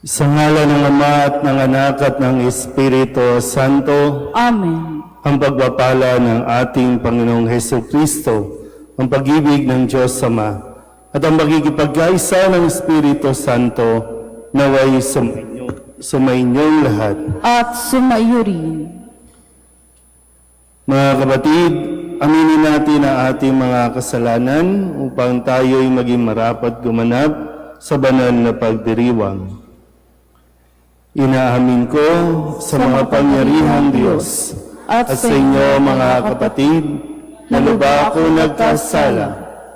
Sa ngalan ng Ama at ng Anak at ng Espiritu Santo, Amen. ang pagpapala ng ating Panginoong Hesukristo, ang pag-ibig ng Diyos Ama, at ang pagkikipagkaisa ng Espiritu Santo naway sumainyong lahat. At sumaiyo rin. Mga kapatid, aminin natin ang ating mga kasalanan upang tayo'y maging marapat gumanap sa banal na pagdiriwang. Inaamin ko sa mga pangyarihang Diyos at sa inyo mga kapatid na lubha ako nagkasala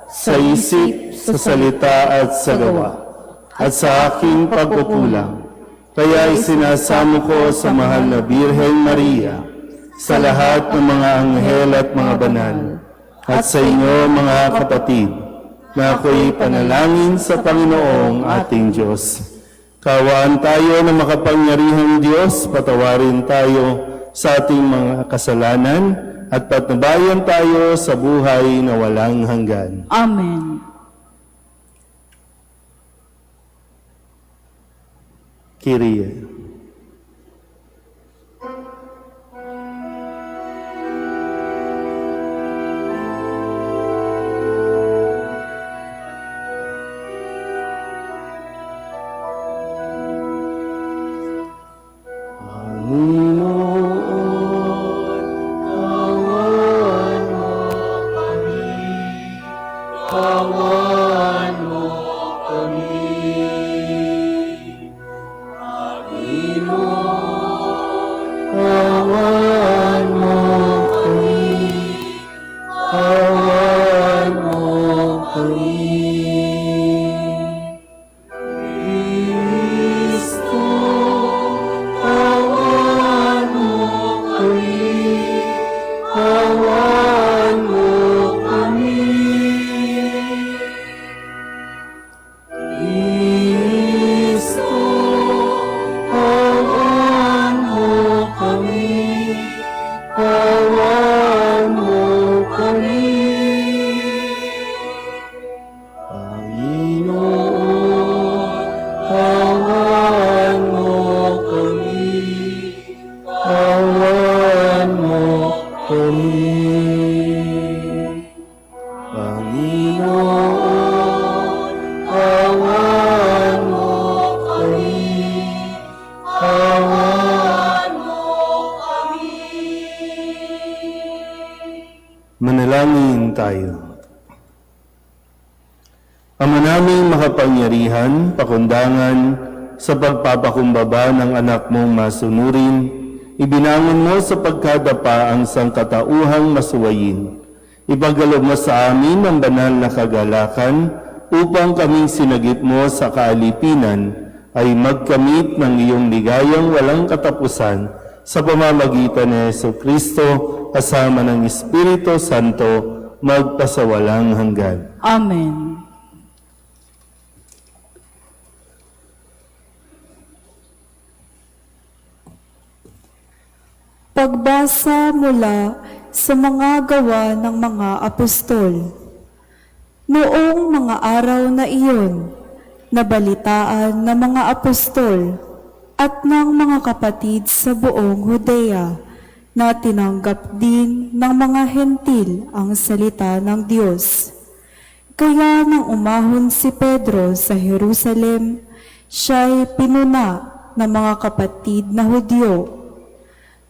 sa isip, sa salita at sa gawa at sa aking pagkukulang. Kaya isinasamo ko sa mahal na Birhen Maria, sa lahat ng mga anghel at mga banal, at sa inyo mga kapatid, na ako'y panalangin sa Panginoong ating Diyos. Kawaan tayo ng makapangyarihang Diyos, patawarin tayo sa ating mga kasalanan, at patnubayan tayo sa buhay na walang hanggan. Amen. Kyrie. Manalangin tayo. Ama naming makapangyarihan, pakundangan sa pagpapakumbaba ng anak mong masunurin, ibinangon mo sa pagkadapa ang sangkatauhang masuwayin. Ipagkaloob mo sa amin ang banal na kagalakan upang kaming sinagip mo sa kaalipinan ay magkamit ng iyong ligayang walang katapusan sa pamamagitan ni Jesucristo kasama ng Espiritu Santo magpasawalang hanggan. Amen. Pagbasa mula sa mga gawa ng mga apostol. Noong mga araw na iyon, nabalitaan ng mga apostol at ng mga kapatid sa buong Judea na tinanggap din ng mga hentil ang salita ng Diyos. Kaya nang umahon si Pedro sa Jerusalem, siya'y pinuna ng mga kapatid na Hudyo.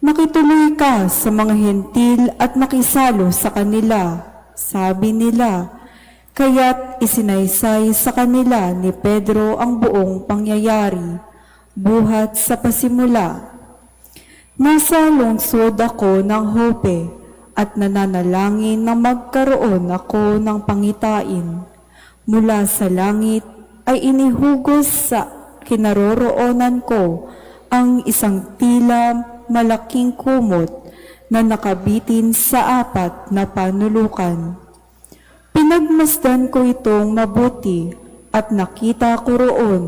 Nakituloy ka sa mga hentil at nakisalo sa kanila, sabi nila, kaya't isinaysay sa kanila ni Pedro ang buong pangyayari, buhat sa pasimula. Nasa lungsod ako ng Jope at nananalangin na magkaroon ako ng pangitain. Mula sa langit ay inihugos sa kinaroroonan ko ang isang tila malaking kumot na nakabitin sa 4 na panulukan. Pinagmasdan ko itong mabuti at nakita ko roon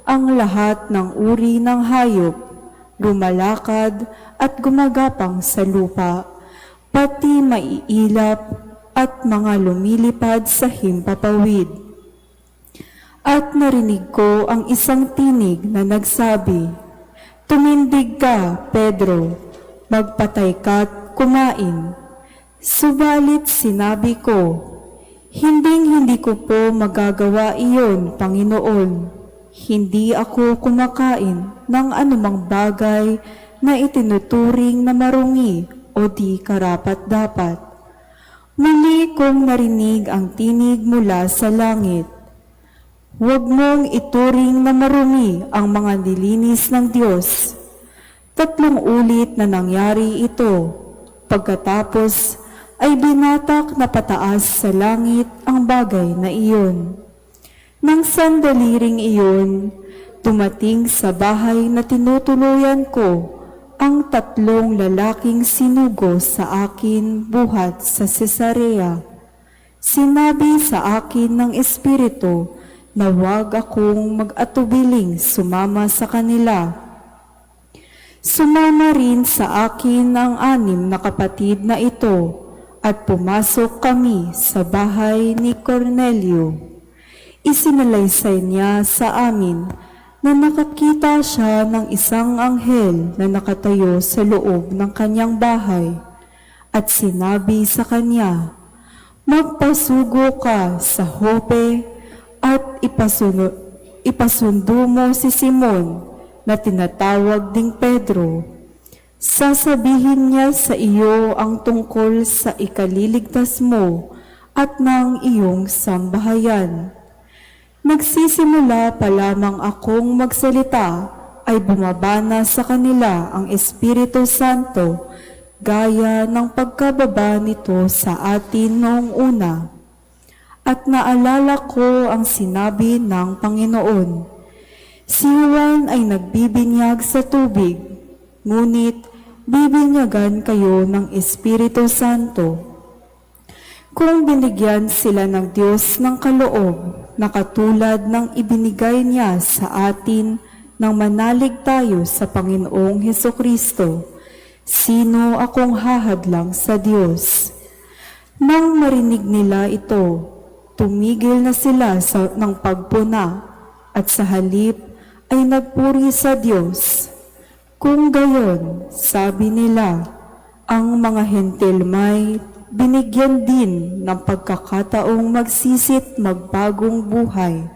ang lahat ng uri ng hayop, lumalakad at gumagapang sa lupa, pati maiilap at mga lumilipad sa himpapawid. At narinig ko ang isang tinig na nagsabi, "Tumindig ka, Pedro, magpatay ka't kumain." Subalit sinabi ko, hindi ko po magagawa iyon, Panginoon. Hindi ako kumakain ng anumang bagay na itinuturing na marumi o di karapat-dapat. Muli kong narinig ang tinig mula sa langit. Huwag mong ituring na marumi ang mga nilinis ng Diyos. 3 ulit na nangyari ito. Pagkatapos ay binatak na pataas sa langit ang bagay na iyon. Nang sandali ring iyon, dumating sa bahay na tinutuluyan ko ang 3 lalaking sinugo sa akin buhat sa Cesarea. Sinabi sa akin ng Espiritu na huwag akong mag-atubiling sumama sa kanila. Sumama rin sa akin ang 6 na kapatid na ito at pumasok kami sa bahay ni Cornelio. Isinalaysay niya sa amin na nakakita siya ng isang anghel na nakatayo sa loob ng kanyang bahay at sinabi sa kanya, "Magpasugo ka sa Jope at ipasundo mo si Simon na tinatawag ding Pedro. Sasabihin niya sa iyo ang tungkol sa ikaliligtas mo at ng iyong sambahayan." Nagsisimula pa lamang akong magsalita ay bumaba na sa kanila ang Espiritu Santo gaya ng pagkababa nito sa atin noong una. At naalala ko ang sinabi ng Panginoon, "Si Juan ay nagbibinyag sa tubig, ngunit bibinyagan kayo ng Espiritu Santo." Kung binigyan sila ng Diyos ng kaloob na katulad ng ibinigay niya sa atin nang manalig tayo sa Panginoong Hesukristo, sino akong hahadlang sa Diyos? Nang marinig nila ito, tumigil na sila ng pagpuna at sa halip ay nagpuri sa Diyos. Kung gayon, sabi nila, ang mga hentil may binigyan din ng pagkakataong magsisit magbagong buhay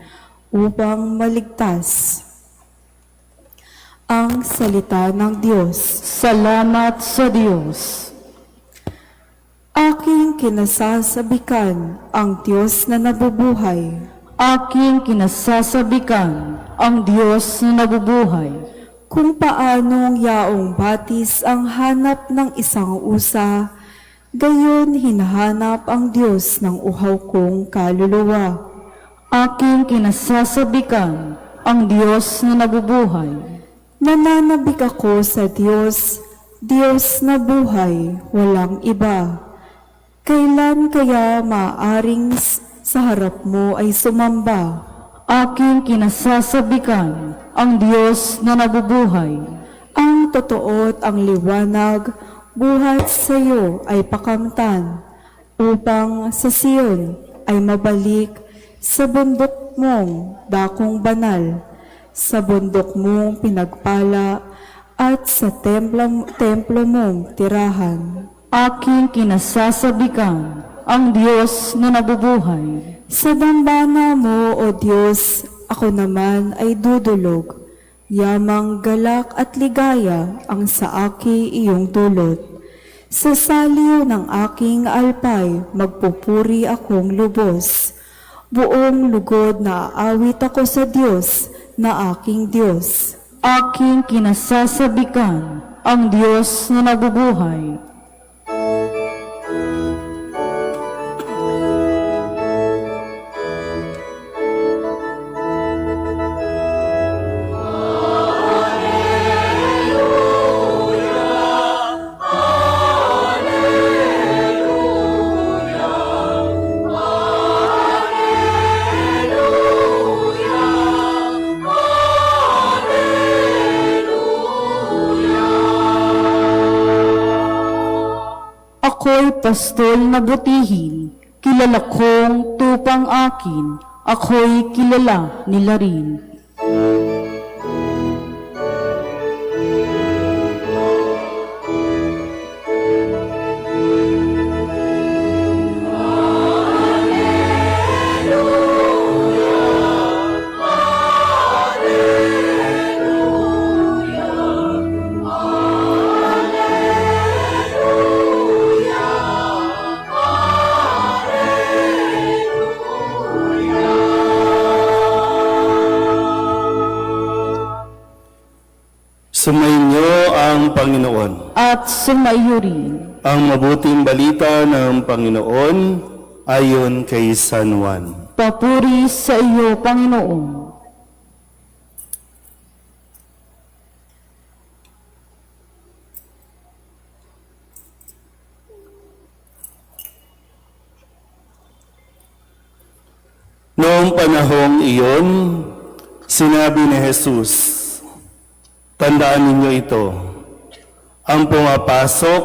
upang maligtas. Ang salita ng Diyos. Salamat sa Diyos. Aking kinasasabikan ang Diyos na nabubuhay. Aking kinasasabikan ang Diyos na nabubuhay. Kung paanong yaong batis ang hanap ng isang usa, gayon hinahanap ang Diyos ng uhaw kong kaluluwa. Aking kinasasabikan ang Diyos na nabubuhay. Nananabik ako sa Diyos, Diyos na buhay, walang iba. Kailan kaya maaring sa harap mo ay sumamba? Aking kinasasabikan ang Diyos na nabubuhay. Ang totoo at ang liwanag, buhat sa iyo ay pakamtan, upang sa Siyon ay mabalik sa bundok mong dakong banal, sa bundok mong pinagpala at sa templo mong tirahan. Aking kinasasabikan ang Diyos na nabubuhay. Sa dambana mo, O Diyos, ako naman ay dudulog. Yamang galak at ligaya ang sa aki iyong dulot. Sa saliw ng aking alpay, magpupuri akong lubos. Buong lugod na aawit ako sa Diyos na aking Diyos. Aking kinasasabikan ang Diyos na nabubuhay. Ako'y pastol na butihin, kilala kong tupang akin, ako'y kilala nila rin. Sumainyo ang Panginoon. At sumaiyo rin. Ang mabuting balita ng Panginoon ayon kay San Juan. Papuri sa iyo, Panginoon. Noong panahong iyon, sinabi ni Jesus, tandaan ninyo ito, ang pumapasok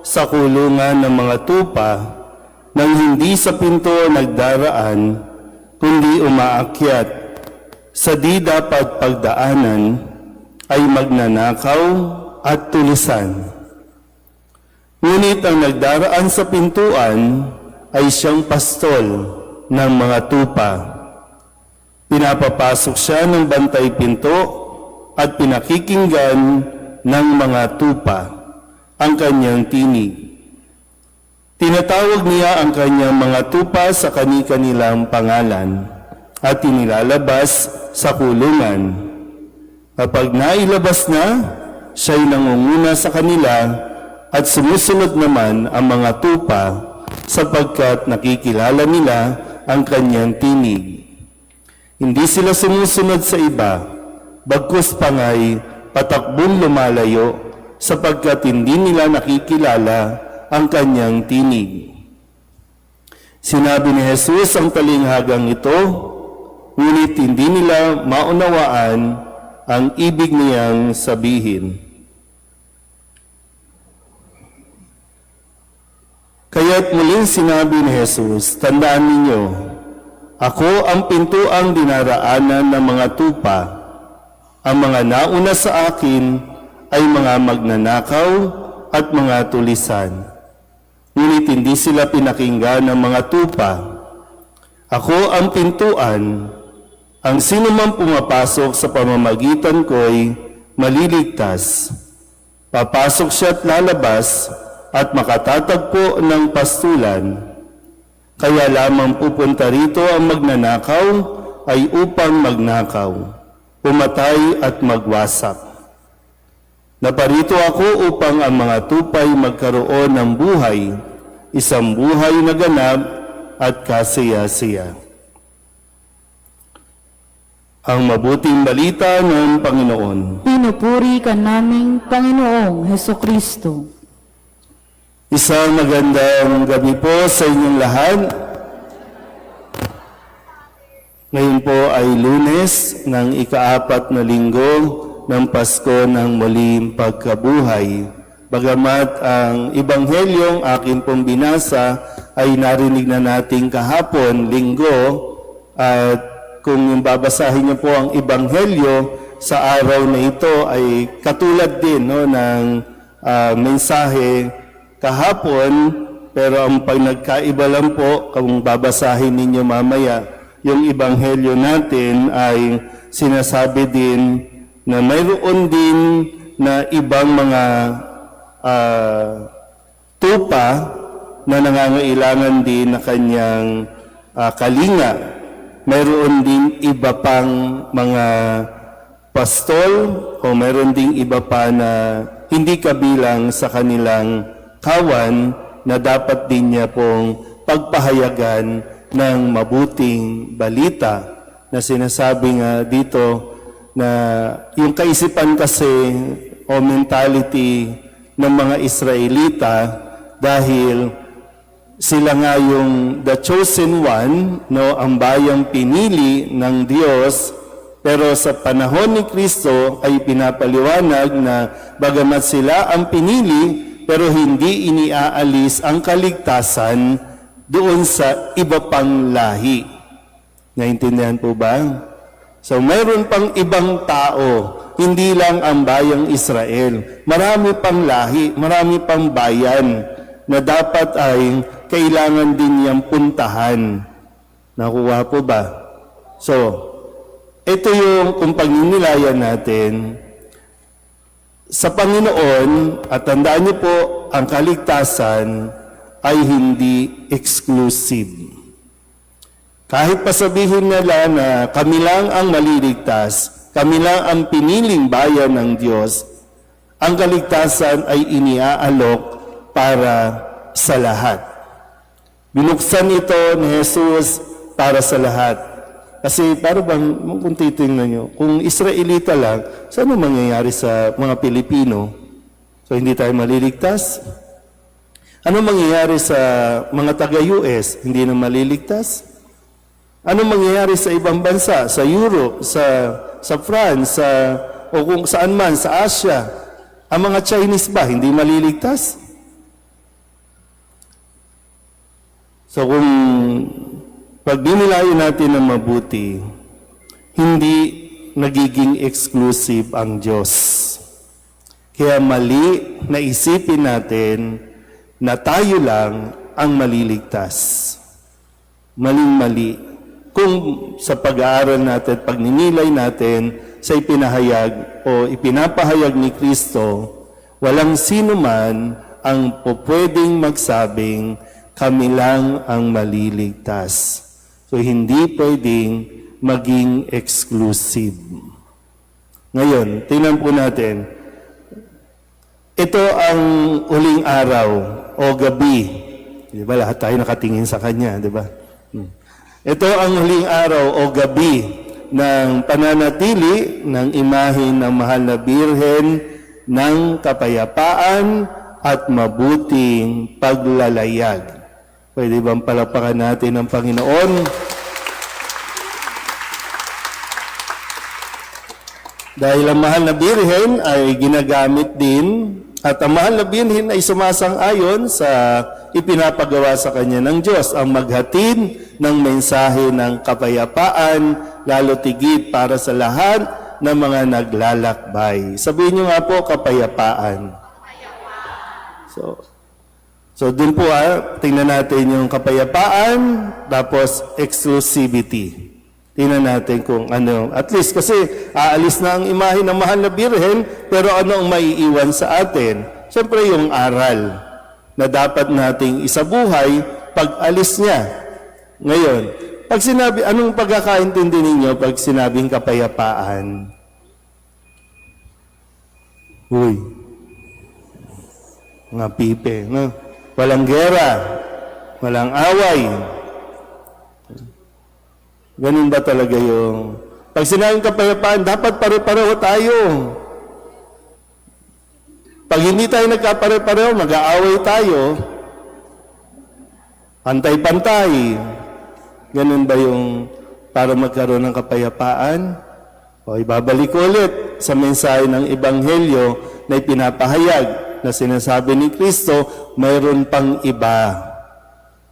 sa kulungan ng mga tupa nang hindi sa pinto nagdaraan, kundi umaakyat sa di dapat pagdaanan ay magnanakaw at tulisan. Ngunit ang nagdaraan sa pintuan ay siyang pastol ng mga tupa. Pinapapasok siya ng bantay pinto at pinakikinggan ng mga tupa ang kanyang tinig. Tinatawag niya ang kanyang mga tupa sa kani-kanilang pangalan at inilalabas sa kulungan. Kapag nailabas na, siya'y nangunguna sa kanila at sumusunod naman ang mga tupa sapagkat nakikilala nila ang kanyang tinig. Hindi sila sumusunod sa iba, bagkus pangay patakbong lumalayo sapagkat hindi nila nakikilala ang kanyang tinig. Sinabi ni Jesus ang talinghagang ito, ngunit hindi nila maunawaan ang ibig niyang sabihin. Kaya't muling sinabi ni Jesus, tandaan ninyo, ako ang pintuang dinaraanan ng mga tupa. Ang mga nauna sa akin ay mga magnanakaw at mga tulisan. Ngunit hindi sila pinakinggan ng mga tupa. Ako ang pintuan. Ang sino man pumapasok sa pamamagitan ko'y maliligtas. Papasok siya at lalabas at makatatagpo ng pastulan. Kaya lamang pupunta rito ang magnanakaw ay upang magnakaw, pumatay at magwasak. Naparito ako upang ang mga tupay magkaroon ng buhay, isang buhay na ganap at kasaya-saya. Ang mabuting balita ng Panginoon. Pinupuri ka naming Panginoong Hesukristo. Isang magandang gabi po sa inyong lahat. Ngayon po ay Lunes ng ika-4 na linggo ng Pasko ng muling pagkabuhay. Bagamat ang Ebanghelyong akin pong binasa ay narinig na nating kahapon, linggo, at kung babasahin niyo po ang Ebanghelyo sa araw na ito ay katulad din ng mensahe kahapon, pero ang nagkaiba lang po kung babasahin ninyo mamaya, yung Ebanghelyo natin ay sinasabi din na mayroon din na ibang mga tupa na nangangailangan din na kanyang kalinga. Mayroon din iba pang mga pastol o mayroon din iba pa na hindi kabilang sa kanilang kawan na dapat din niya pong pagpahayagan ng mabuting balita na sinasabi nga dito na yung kaisipan kasi o mentality ng mga Israelita dahil sila nga yung the chosen one, no, ang bayang pinili ng Diyos, pero sa panahon ni Kristo ay pinapaliwanag na bagamat sila ang pinili, pero hindi iniaalis ang kaligtasan doon sa iba pang lahi. Naintindihan po ba? So mayroon pang ibang tao, hindi lang ang bayang Israel. Marami pang lahi, marami pang bayan na dapat ay kailangan din niyang puntahan. Nakuha po ba? So, ito yung kung pagninilayan natin sa Panginoon, at tandaan niyo po, ang kaligtasan ay hindi exclusive. Kahit pasabihin nila na kami lang ang maliligtas, kami lang ang piniling bayan ng Diyos, ang kaligtasan ay iniaalok para sa lahat. Binuksan ito ni Jesus para sa lahat. Kasi para bang, kung titingnan nyo, kung Israelita lang, saan mangyayari sa mga Pilipino? So hindi tayo maliligtas? Ano mangyayari sa mga taga-US? Hindi na maliligtas? Ano mangyayari sa ibang bansa, sa Europe, sa France, o kung saan man, sa Asia? Ang mga Chinese ba, hindi maliligtas? So kung pag binilayan natin ng mabuti, hindi nagiging exclusive ang Diyos. Kaya mali na isipin natin na tayo lang ang maliligtas. Maling-mali. Kung sa pag-aaral natin, pagninilay natin sa ipinahayag o ipinapahayag ni Kristo, walang sino man ang pupwedeng magsabing kami lang ang maliligtas. So hindi pwedeng maging exclusive. Ngayon, tingnan po natin. Ito ang huling araw o gabi. Di ba? Lahat tayo nakatingin sa kanya, di ba? Ito ang huling araw o gabi ng pananatili ng imahe ng mahal na Birhen ng kapayapaan at mabuting paglalayag. Pwede bang palapakan natin ang Panginoon? Dahil ang mahal na Birhen ay ginagamit din at ang mahal na Birhen ay sumasang-ayon sa ipinapagawa sa kanya ng Diyos ang maghatid ng mensahe ng kapayapaan, lalo tigit para sa lahat ng mga naglalakbay. Sabihin niyo nga po, kapayapaan. So dun po tingnan natin yung kapayapaan, tapos exclusivity. Tingnan natin kung ano. At least kasi aalis na ang imahe ng mahal na Birhen, pero ano ang maiiwan sa atin? Siyempre yung aral na dapat nating isabuhay pag alis niya. Ngayon, pag sinabi, anong pagkakaintindi ninyo pag sinabing kapayapaan? Uy, mga pipe, no? Walang gera, walang away. Ganun ba talaga yung... Pag sinabing kapayapaan, dapat pare-pareho tayo. Pag hindi tayo nagkapare-pareho, mag-aaway tayo. Pantay-pantay. Ganun ba yung para magkaroon ng kapayapaan? O ibabalik ulit sa mensahe ng Ebanghelyo na ipinapahayag na sinasabi ni Kristo, mayroon pang iba.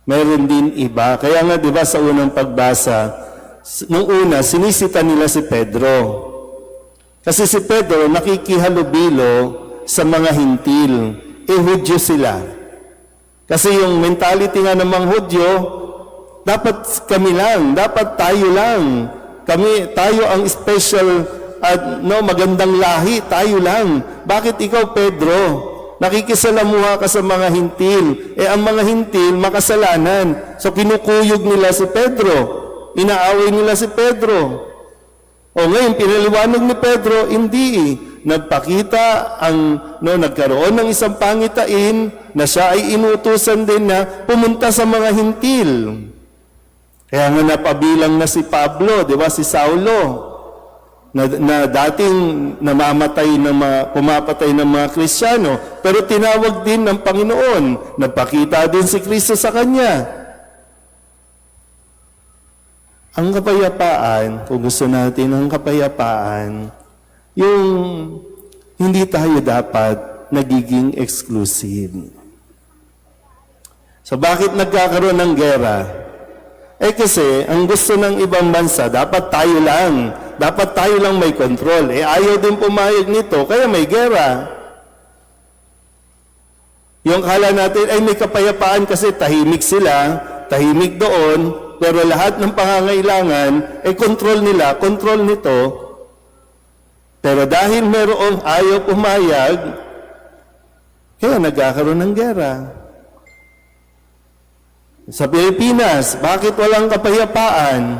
Mayroon din iba. Kaya nga, di ba, sa unang pagbasa, nung una, sinisita nila si Pedro. Kasi si Pedro nakikihalubilo sa mga hintil. Hudyo sila. Kasi yung mentality nga ng mga Hudyo, dapat kami lang, dapat tayo lang. Tayo ang special at magandang lahi, tayo lang. Bakit ikaw, Pedro? Nakikisalamuha ka sa mga hintil. Ang mga hintil, makasalanan. So kinukuyog nila si Pedro. Inaaway nila si Pedro. Ngayon, pinaliwanag ni Pedro, hindi. Nagpakita nagkaroon ng isang pangitain na siya ay inutusan din na pumunta sa mga hintil. Kaya nga napabilang na si Pablo, di ba, si Saulo, na dating pumapatay ng mga Kristiyano, pero tinawag din ng Panginoon, nagpakita din si Kristo sa kanya. Ang kapayapaan, kung gusto natin ng kapayapaan, yung hindi tayo dapat nagiging exclusive. So bakit nagkakaroon ng gera? Kasi, ang gusto ng ibang bansa, dapat tayo lang. Dapat tayo lang may control. Ayaw din pumayag nito, kaya may gera. Yung kala natin, ay may kapayapaan kasi tahimik sila, tahimik doon, pero lahat ng pangangailangan, control nila, control nito. Pero dahil merong ayaw pumayag, kaya nagkakaroon ng gera. Sa Pilipinas, bakit walang kapayapaan?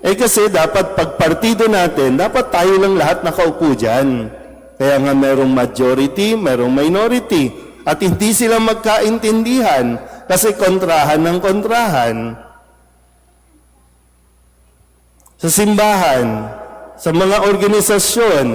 Kasi dapat pag partido natin, dapat tayo lang lahat nakaupo dyan. Kaya nga merong majority, merong minority. At hindi sila magkaintindihan kasi kontrahan ng kontrahan. Sa simbahan, sa mga organisasyon,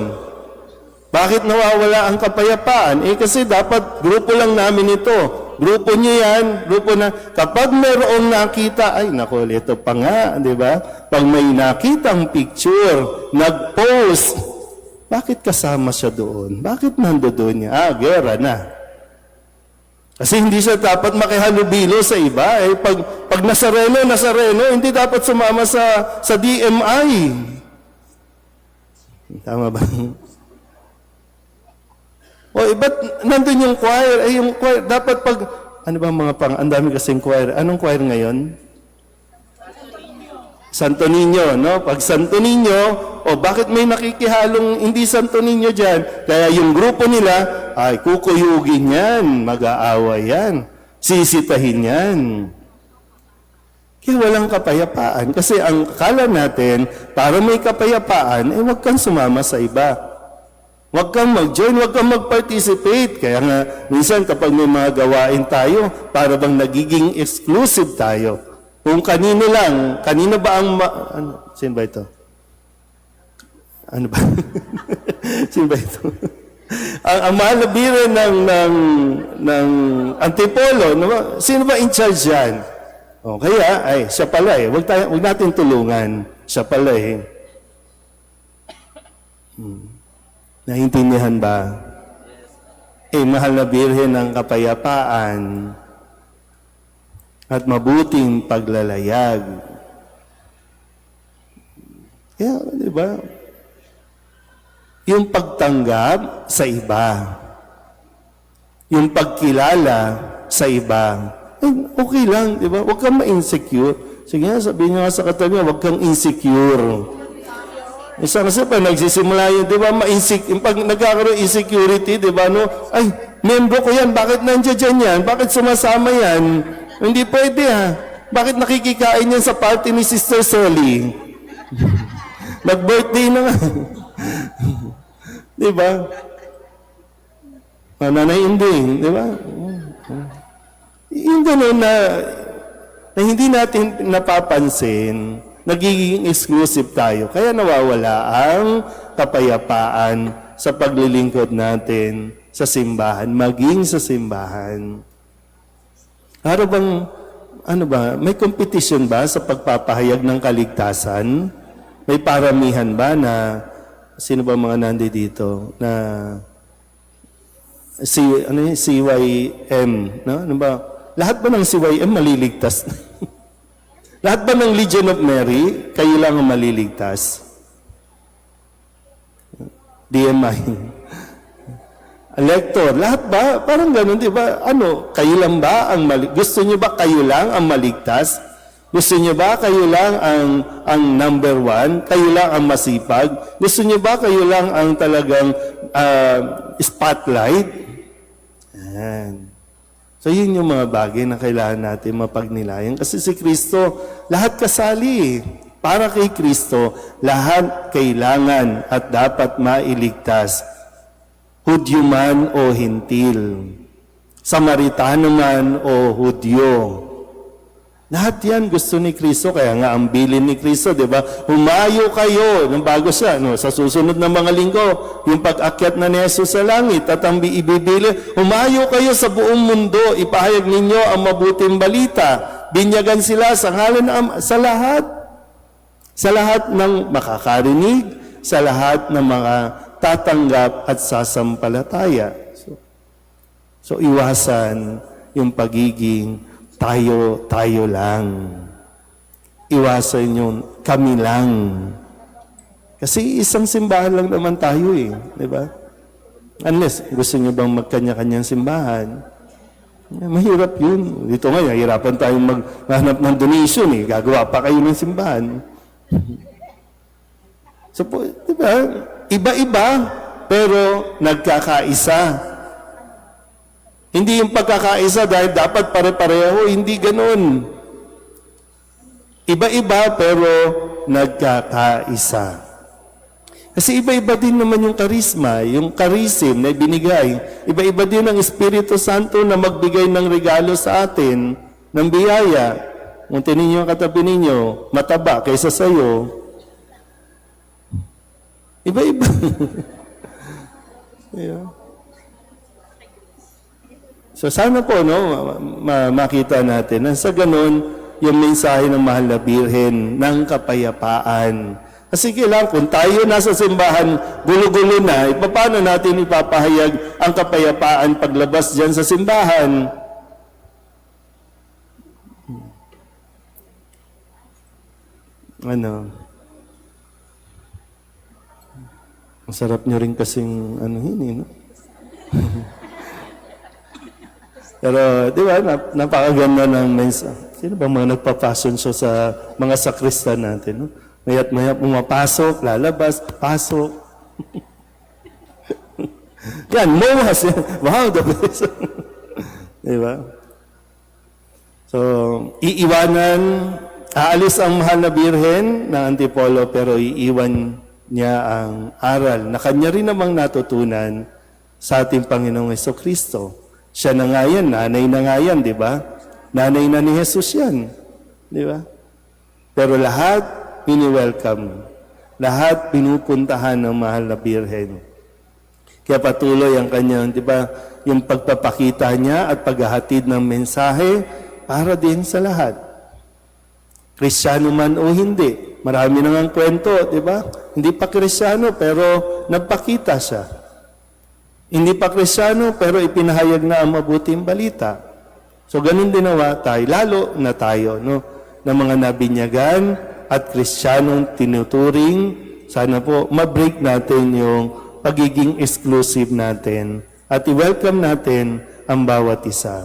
bakit nawawala ang kapayapaan? Kasi dapat grupo lang namin ito. Grupo niyo yan, grupo na. Kapag mayroong nakita, ay nako, ito pa nga, di ba? Pag may nakitang picture, nag-post, bakit kasama siya doon? Bakit nandoon niya? Gera na. Kasi hindi siya dapat makihalubilo sa iba. Pag Nazareno, hindi dapat sumama sa DMI. Tama ba? Ba't nandun yung choir? Yung choir, dapat pag, ano ba mga ang dami kasing choir. Anong choir ngayon? Santo Niño, no? Pag Santo Niño, bakit may nakikihalong hindi Santo Niño dyan? Kaya yung grupo nila, ay kukuyugin yan, mag-aaway yan, sisitahin yan. Kaya walang kapayapaan. Kasi ang akala natin, para may kapayapaan, huwag kang sumama sa iba. Huwag kang mag-join, huwag kang mag-participate. Kaya nga, minsan kapag may mga gawain tayo, para bang nagiging exclusive tayo. Kung kanino lang, kanino ba ang... sino ba ito? Ano ba? Sino ba ito? ang mahal na biro ng Antipolo, sino ba in charge yan? Kaya, siya pala Huwag natin tulungan. Siya pala Naintindihan ba? Mahal na Birhen ng kapayapaan at mabuting paglalayag. Kaya, di ba? Yung pagtanggap sa iba. Yung pagkilala sa iba. Okay lang, di ba? Huwag kang ma-insecure. Sige nga, sabihin nga sa katabi, huwag kang insecure. Isa kasi pa nagsisimula yun, di ba, pag nagkakaroon insecurity, di ba, ay, membro ko yan, bakit nandiyan yan? Bakit sumasama yan? Hindi pwede Bakit nakikikain yan sa party ni Sister Sally? Nag-birthday na nga. Di ba? Nanay Inding, di ba? Yung gano'n na hindi natin napapansin, nagiging exclusive tayo. Kaya nawawala ang kapayapaan sa paglilingkod natin sa simbahan, maging sa simbahan. May competition ba sa pagpapahayag ng kaligtasan? May paramihan ba na, sino ba mga nandi dito, na CYM, no? Lahat ba ng CYM maliligtas? Lahat ba ng Legion of Mary, kayo lang ang maliligtas? DMI. Elector, lahat ba? Parang gano'n, di ba? Kayo lang ba ang gusto niyo ba kayo lang ang maligtas? Gusto niyo ba kayo lang ang number one? Kayo lang ang masipag? Gusto niyo ba kayo lang ang talagang spotlight? Yan. So, yun yung mga bagay na kailangan natin mapagnilayan. Kasi si Kristo, lahat kasali. Para kay Kristo, lahat kailangan at dapat mailigtas. Hudyo man o Hintil. Samaritano man o Hudyo. Lahat yan gusto ni Kristo. Kaya nga ang bilin ni Kristo, di ba? Humayo kayo. Nung bago siya, sa susunod na mga linggo, yung pag-akyat na ni Jesus sa langit at ang ibibili, humayo kayo sa buong mundo. Ipahayag ninyo ang mabuting balita. Binyagan sila sa ngalan sa lahat. Sa lahat ng makakarinig, sa lahat ng mga tatanggap at sasampalataya. So iwasan yung pagiging tayo lang. iwasan yung kami lang. Kasi isang simbahan lang naman tayo eh, di ba? Unless gusto nyo bang magkanya-kanyang simbahan, mahirap yun. Dito nga, hirapan tayong maghanap ng donation eh. Gagawa pa kayo ng simbahan. So, di ba? Iba-iba, pero nagkakaisa. Hindi yung pagkakaisa dahil dapat pare-pareho, hindi ganun. Iba-iba, pero nagkakaisa. Kasi iba-iba din naman yung karisma, yung charism na binigay. Iba-iba din ang Espiritu Santo na magbigay ng regalo sa atin, ng biyaya. Kung tininyo ang katabi ninyo, mataba kaysa sa'yo. Iba-iba. Yeah. So sana po, no, makita natin na sa ganun, yung mensahe ng Mahal na Birhen ng kapayapaan. Kasi kailangan, kung tayo nasa simbahan, gulo-gulo na, paano natin ipapahayag ang kapayapaan paglabas dyan sa simbahan? Ano? Ang sarap nyo rin kasing anuhin, no? Pero, di ba, napakaganda ng mensahe. Sino ba mga nagpa-fashion show sa mga sakristan natin, no? Maya't maya pumapasok, lalabas, pasok. Yan, mohas. Wow, the best. Diba? So, iiwanan, aalis ang Mahal na Birhen ng Antipolo, pero iiwan niya ang aral na kanya rin namang natutunan sa ating Panginoong Hesukristo. Siya na nga yan, nanay na nga yan, di ba? Nanay na ni Jesus yan. Di ba? Pero lahat, ini-welcome. Lahat pinupuntahan ng Mahal na Birhen. Kaya patuloy ang kanyang, di ba, yung pagpapakita niya at paghahatid ng mensahe para din sa lahat. Kristyano man o hindi. Marami nang kwento, di ba? Hindi pa Kristyano pero nagpakita siya. Hindi pa Kristyano pero ipinahayag na ang mabuting balita. So ganun din nawa tayo, lalo na tayo, no? Na mga nabinyagan at Kristiyanong tinuturing, sana po ma-break natin yung pagiging exclusive natin at i-welcome natin ang bawat isa.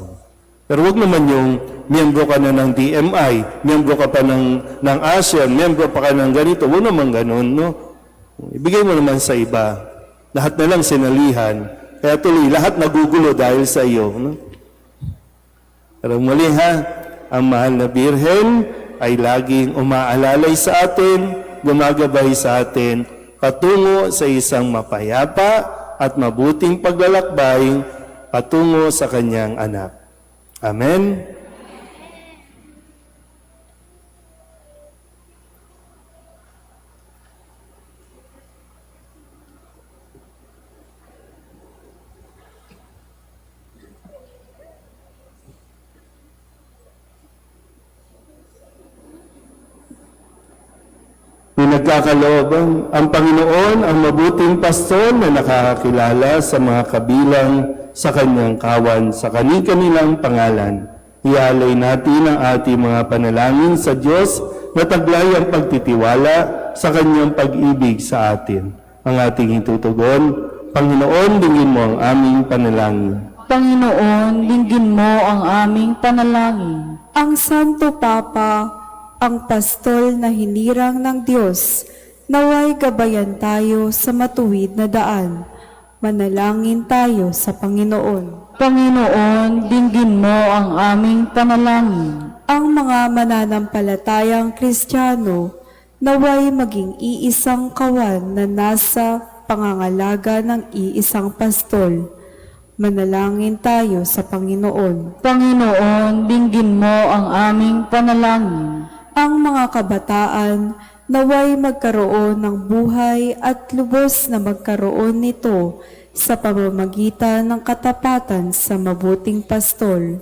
Pero wag naman yung miyembro ka na ng DMI, miyembro ka pa ng ASEAN, miyembro pa ka ng ganito. Wag naman ganun, no? Ibigay mo naman sa iba. Lahat na lang sinalihan. Kaya tuloy, lahat nagugulo dahil sa iyo, no? Pero muli ang Mahal na Birhen ay laging umaalalay sa atin, gumagabay sa atin, patungo sa isang mapayapa at mabuting paglalakbay patungo sa kanyang anak. Amen? Pinagkakalooban ang Panginoon ang mabuting pastor na nakakakilala sa mga kabilang sa kanyang kawan sa kani-kanilang pangalan. Ialay natin ang ating mga panalangin sa Diyos na taglay ang pagtitiwala sa kanyang pag-ibig sa atin. Ang ating itutugon, Panginoon, dinggin mo ang aming panalangin. Panginoon, dinggin mo ang aming panalangin. Ang Santo Papa, ang pastol na hinirang ng Diyos, naway gabayan tayo sa matuwid na daan. Manalangin tayo sa Panginoon. Panginoon, dinggin mo ang aming panalangin. Ang mga mananampalatayang Kristiyano, naway maging iisang kawan na nasa pangangalaga ng iisang pastol. Manalangin tayo sa Panginoon. Panginoon, dinggin mo ang aming panalangin. Ang mga kabataan, naway magkaroon ng buhay at lubos na magkaroon nito sa pamamagitan ng katapatan sa mabuting pastol.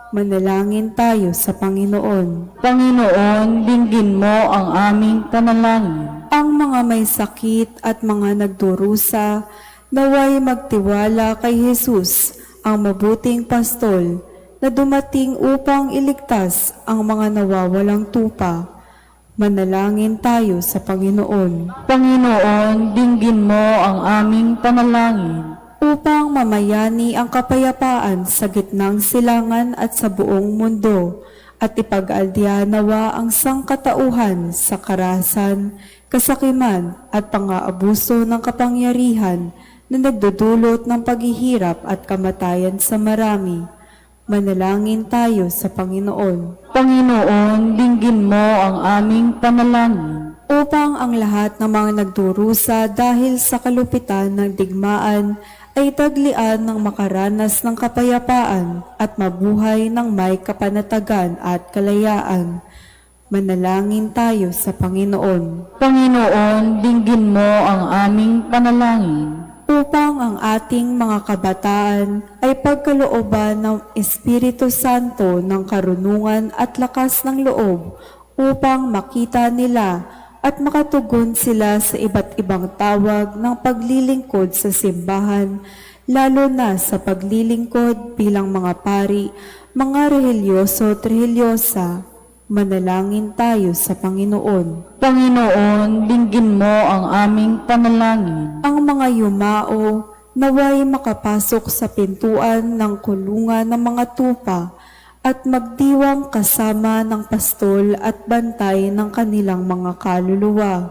Manalangin tayo sa Panginoon. Panginoon, dinggin mo ang aming panalangin. Ang mga may sakit at mga nagdurusa, naway magtiwala kay Jesus, ang mabuting pastol, na dumating upang iligtas ang mga nawawalang tupa. Manalangin tayo sa Panginoon Panginoon, dinggin mo ang aming panalangin. upang mamayani ang kapayapaan sa gitnang silangan at sa buong mundo at ipag-alya nawa ang sangkatauhan sa karahasan, kasakiman at pang-aabuso ng kapangyarihan na nagdudulot ng paghihirap at kamatayan sa marami. Manalangin tayo sa Panginoon Panginoon, dinggin mo ang aming panalangin. upang ang lahat ng mga nagdurusa dahil sa kalupitan ng digmaan ay taglian ng makaranas ng kapayapaan at mabuhay ng may kapanatagan at kalayaan. Manalangin tayo sa Panginoon Panginoon, dinggin mo ang aming panalangin. upang ang ating mga kabataan ay pagkalooban ng Espiritu Santo ng karunungan at lakas ng loob upang makita nila at makatugon sila sa iba't ibang tawag ng paglilingkod sa simbahan, lalo na sa paglilingkod bilang mga pari, mga rehelyoso at rehelyosa. Manalangin tayo sa Panginoon. Panginoon, dinggin mo ang aming panalangin. Ang mga yumao naway makapasok sa pintuan ng kulungan ng mga tupa at magdiwang kasama ng pastol at bantay ng kanilang mga kaluluwa.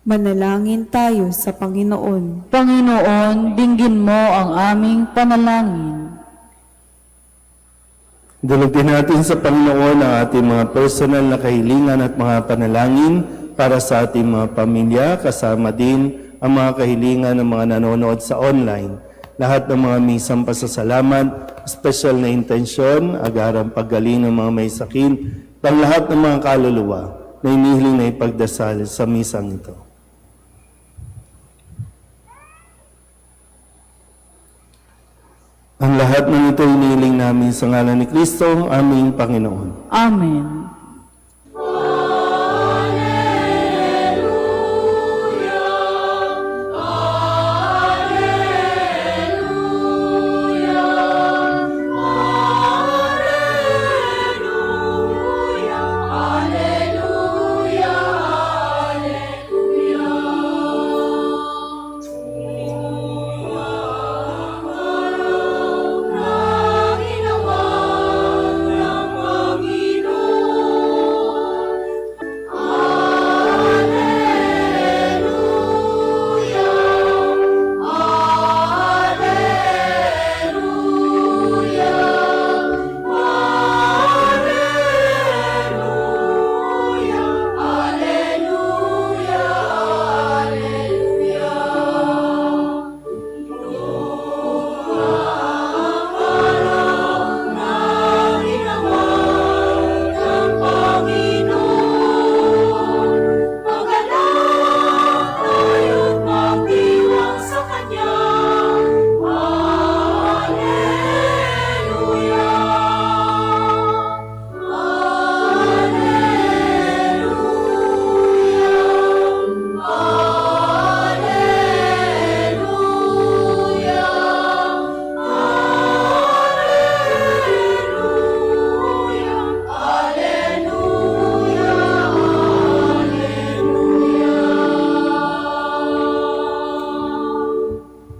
Manalangin tayo sa Panginoon. Panginoon, dinggin mo ang aming panalangin. Dulugin natin sa Panginoon ang ating mga personal na kahilingan at mga panalangin para sa ating mga pamilya, kasama din ang mga kahilingan ng mga nanonood sa online. Lahat ng mga misang pasasalamat, special na intensyon, agarang paggaling ng mga may sakit, pang lahat ng mga kaluluwa na inihiling na ipagdasal sa misang ito. Ang lahat ng ito inihiling namin sa ngalan ni Kristo, aming Panginoon. Amen.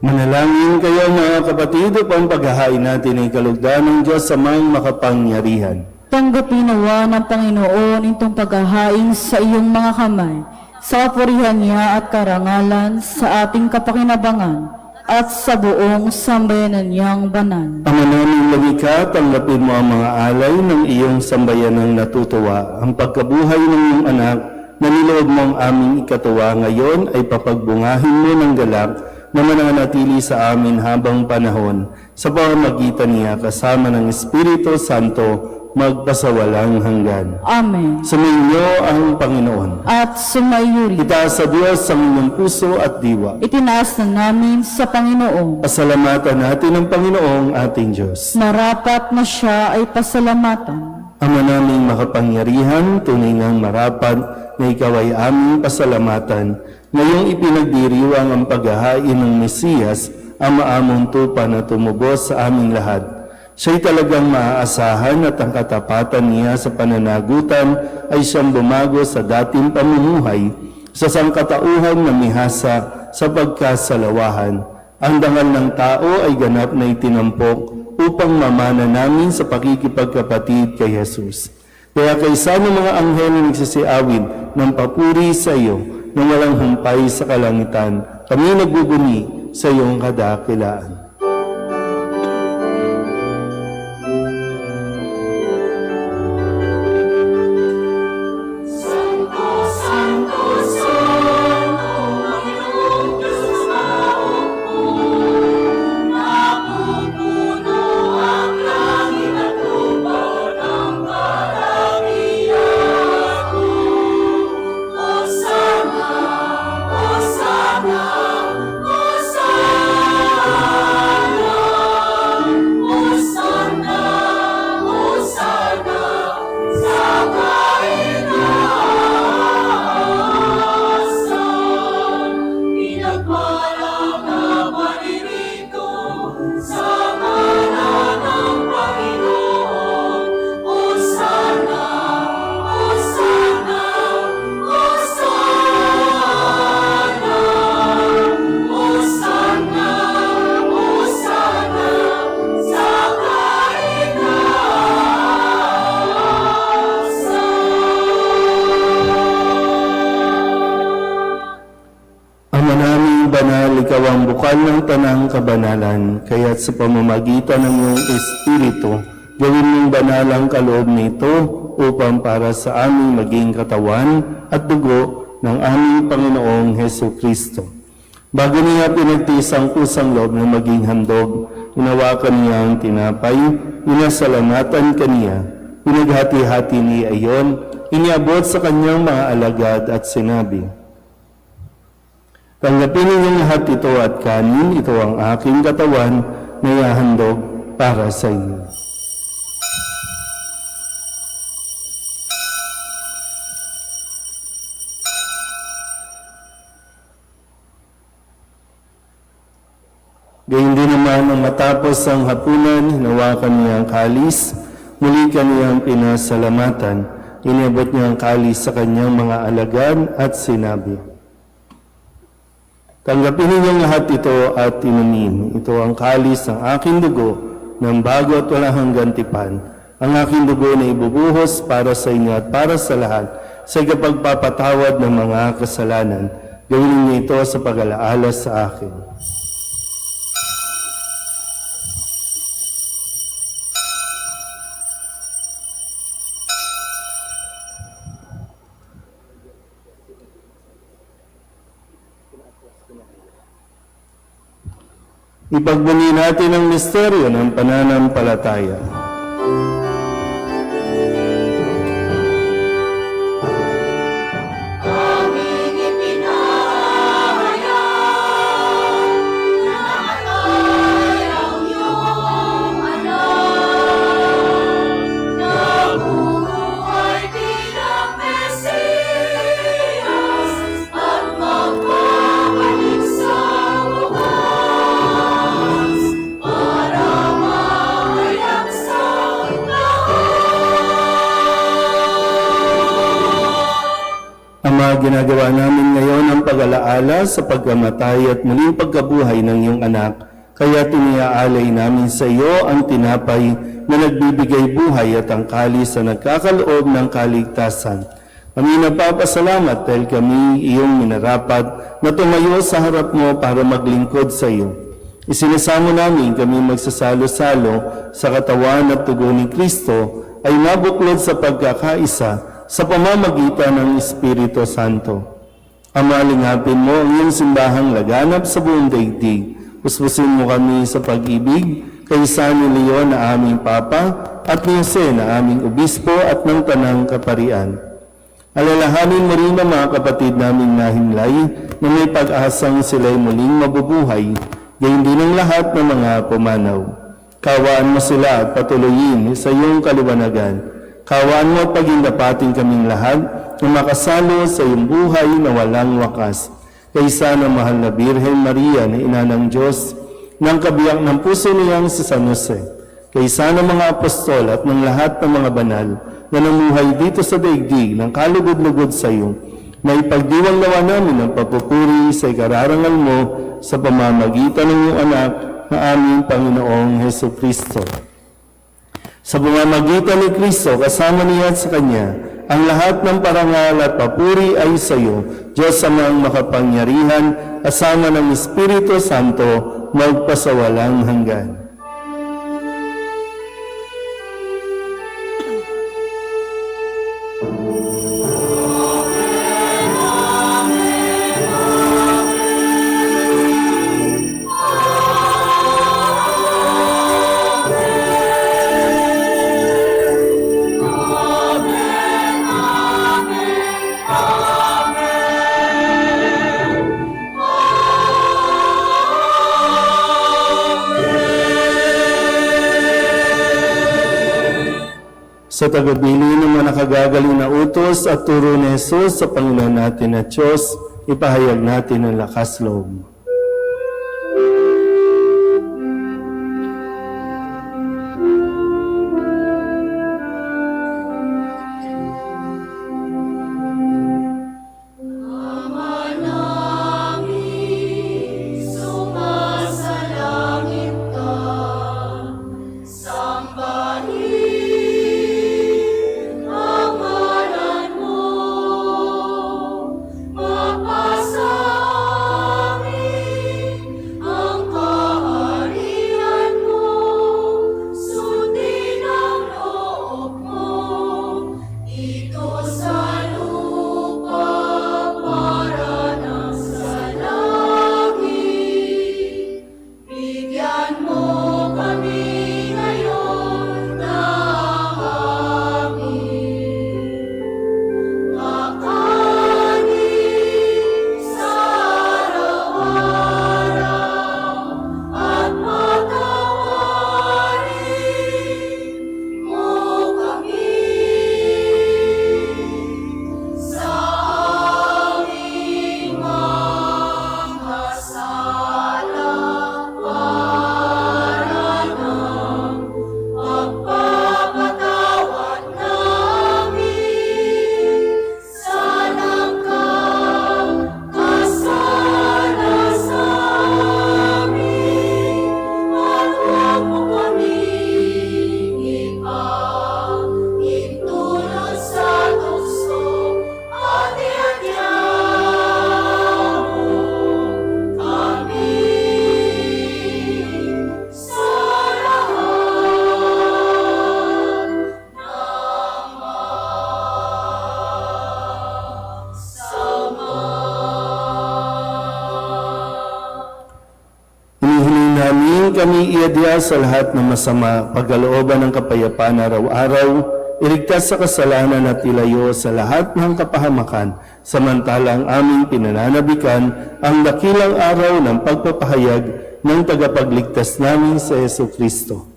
Manalangin kayo mga kapatid upang paghahain natin ay kalugdan ng Diyos sa mga makapangyarihan. Tanggapin nawa ng Panginoon itong paghahain sa iyong mga kamay, sa kapurihan niya at karangalan sa ating kapakinabangan at sa buong sambayanan niyang banal. Ama naming lumikha, tanggapin mo ang mga alay ng iyong sambayanang natutuwa. Ang pagkabuhay ng iyong anak na niloob mo ang aming ikatuwa ngayon ay papagbungahin mo ng galak na mananatili sa amin habang panahon sa pamamagitan niya kasama ng Espiritu Santo magpasawalang hanggan. Amen. Sumainyo ang Panginoon. At sumayuri. Itaas sa Diyos ang inyong puso at diwa. Itinaas na namin sa Panginoon. Pasalamatan natin ang Panginoong ating Diyos. Marapat na siya ay pasalamatan. Ama naming makapangyarihan, tunay ngang marapat na ikaw ay aming pasalamatan. Ngayong ipinagdiriwang ang paghahain ng Mesiyas, ang maamong tupa na tumubos sa aming lahat. Siya'y talagang maaasahan at ang katapatan niya sa pananagutan ay siyang bumago sa dating pamumuhay sa sangkatauhan na mihasa sa pagkasalawahan. Ang dangal ng tao ay ganap na itinampok upang mamana namin sa pakikipagkapatid kay Jesus. Kaya kaysa ng mga anghel na nagsisiawid ng papuri sa iyo na walang humpay sa kalangitan, kami nagbubuni sa iyong kadakilaan. Ikaw ang bukal ng tanang kabanalan, kaya't sa pamamagitan ng iyong Espiritu, gawin mong banal ang kaloob nito upang para sa aming maging katawan at dugo ng aming Panginoong Heso Kristo. Bago niya pinagtiis ang kusang loob na maging handog, inawakan niya ang tinapay, inasalamatan kaniya, pinaghati-hati niya iyon, iniabot sa kanyang mga alagad at sinabi, "Tanggapin ninyong lahat ito at kanin, ito ang aking katawan na ihahandog para sa inyo." Gayun din naman nang matapos ang hapunan, hinawakan niya ang kalis, muli kaniyang pinasalamatan, iniabot niya ang kalis sa kanyang mga alagad at sinabi, "Tanggapin ninyong lahat ito at inumin. Ito ang kalis ng aking dugo ng bago at walang hanggang tipan. Ang aking dugo na ibubuhos para sa inyo at para sa lahat sa ikapagpapatawad ng mga kasalanan. Gawin niyo ito sa pag-alaala sa akin." Ipagbuni natin ang misteryo ng pananampalataya. Ginagawa namin ngayon ang pag-alaala sa pagkamatay at muling pagkabuhay ng iyong anak, kaya tiniaalay namin sa iyo ang tinapay na nagbibigay buhay at ang kalis na nagkakaloob ng kaligtasan. Kami nagpapasalamat dahil kami iyong minarapat na tumayo sa harap mo para maglingkod sa iyo. Isinasamo namin kami magsasalo-salo sa katawan at dugo ni Kristo ay nabuklod sa pagkakaisa sa pamamagitan ng Espiritu Santo. Ama, lingapin mo ang iyong simbahang laganap sa buong daigdig. Puspusin mo kami sa pag-ibig kaysa ni Leon na aming Papa at ni Jose na aming Obispo at ng Tanang Kaparian. Alalahanin mo rin ang mga kapatid naming nahimlay na may pag-asang sila'y muling mabubuhay, gayon din ang lahat ng mga pumanaw. Kawaan mo sila at patuloyin sa iyong kaliwanagan. Kawaan mo at pagindapatin kaming lahat na makasalo sa iyong buhay na walang wakas. Kaysa ng mahal na Birhen Maria na ina ng Diyos, ng kabiyak ng puso niyang si San Jose, kaysa ng mga apostol at ng lahat ng mga banal na namuhay dito sa daigdig ng kalugod-lugod sa iyo, na ipagdiwang nawa namin ang papupuri sa ikararangal mo sa pamamagitan ng iyong anak na aming Panginoong Heso Kristo. Sa pamamagitan ni Kristo, kasama niya at sa Kanya, ang lahat ng parangal at papuri ay sa iyo, Diyos Amang makapangyarihan, kasama ng Espiritu Santo, magpasawalang hanggan. Sa tagbili ng mga nakagagaling na utos at turo ni Jesus sa Panginoon natin na Diyos, ipahayag natin ang lakas loob. Kami iadya sa lahat ng masama, pagkalooban ng kapayapaan araw-araw, iligtas sa kasalanan at ilayo sa lahat ng kapahamakan, samantalang aming pinananabikan ang dakilang araw ng pagpapahayag ng tagapagligtas namin sa Yesu Kristo.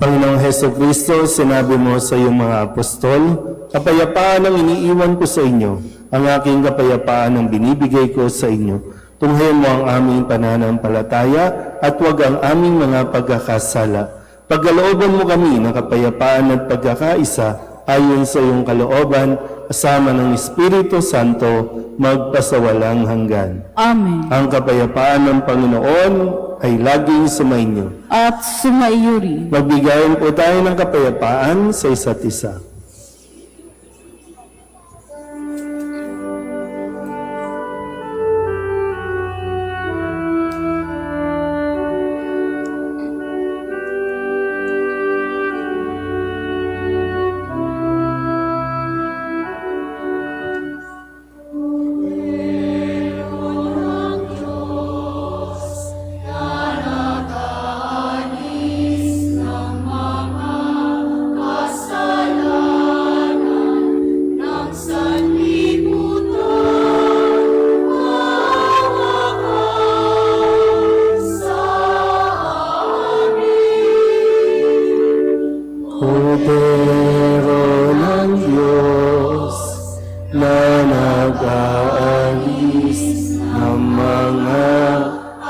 Panginoong Heso Kristo, sinabi mo sa iyong mga apostol, kapayapaan ang iniiwan ko sa inyo, ang aking kapayapaan ang binibigay ko sa inyo. Tunghayan mo ang aming pananampalataya at huwag ang aming mga pagkakasala. Pagkalooban mo kami ng kapayapaan at pagkakaisa ayon sa iyong kalooban, kasama ng Espiritu Santo, magpasawalang hanggan. Amen. Ang kapayapaan ng Panginoon ay laging sumainyo. At sumaiyo rin. Magbigayan po tayo ng kapayapaan sa isa't isa.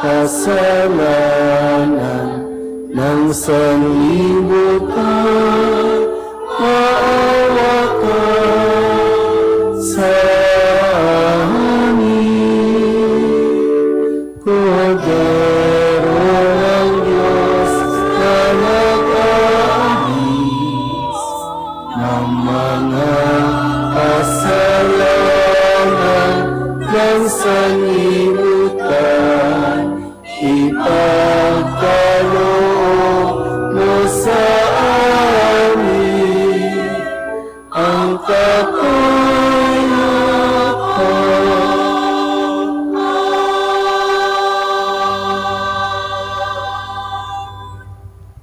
kasalanan ng sanlibutan. Maawa ka sa amin. Kordero ng Diyos na nag-aalis ng mga kasalanan ng sanlibutan, ipagkaloob mo sa amin ang kapayapaan.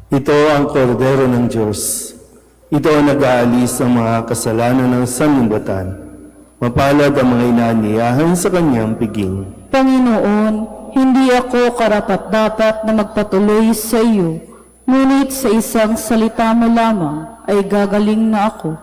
Ito ang kordero ng Diyos. Ito ang nag-aalis ng mga kasalanan ng sanlibutan. Mapalad ang mga inaaniyahan sa kanyang piging. Panginoon, hindi ako karapat-dapat na magpatuloy sa iyo, ngunit sa isang salita mo lamang ay gagaling na ako.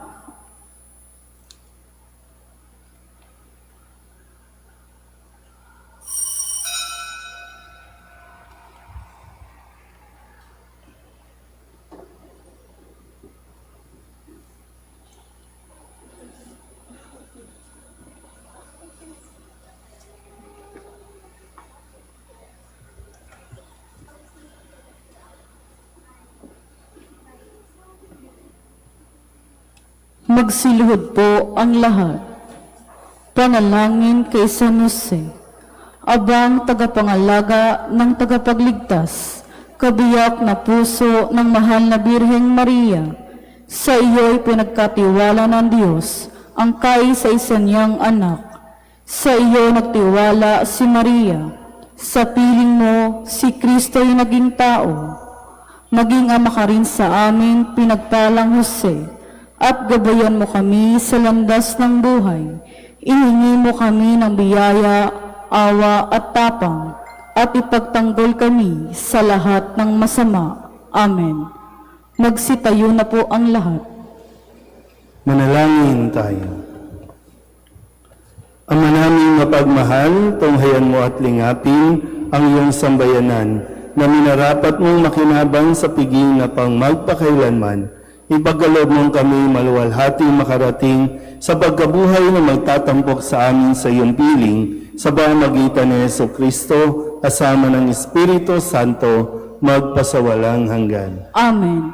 Magsiluhod po ang lahat. Panalangin kay San Jose, abang tagapangalaga ng tagapagligtas, kabiyak na puso ng mahal na Birheng Maria. Sa iyo'y pinagkatiwala ng Diyos ang kaisa-isa niyang anak. Sa iyo nagtiwala si Maria. Sa piling mo, si Kristo'y naging tao. Maging ama ka rin sa amin, pinagpalang Jose, at gabayan mo kami sa landas ng buhay. Ihingi mo kami ng biyaya, awa at tapang, at ipagtanggol kami sa lahat ng masama. Amen. Magsitayo na po ang lahat. Manalangin tayo. Ama naming mapagmahal, tunghayan mo at lingapin ang iyong sambayanan na minarapat mong makinabang sa piging na pang magpakailanman. Ipagkaloob mong kami maluwalhati makarating sa pagkabuhay na magtatampok sa amin sa iyong piling sa pamamagitan ni Jesucristo kasama ng Espiritu Santo magpasawalang hanggan. Amen.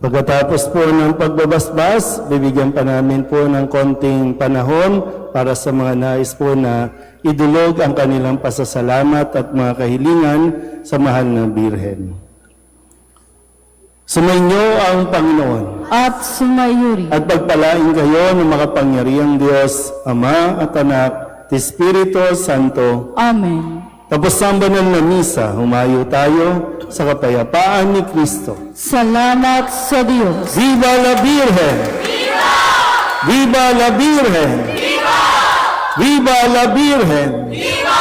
Pagkatapos po ng pagbabasbas, bibigyan pa namin po ng konting panahon para sa mga nais po na idulog ang kanilang pasasalamat at mga kahilingan sa mahal na Birhen. Sumainyo ang Panginoon. At sumayuri. At pagpalain kayo ng makapangyarihang Diyos, Ama at Anak, at Espiritu Santo. Amen. Tapos ang banal na misa, humayo tayo sa kapayapaan ni Kristo. Salamat sa Diyos. Viva la Virgen! Viva! Viva la Virgen! Viva! Viva la Virgen! Viva!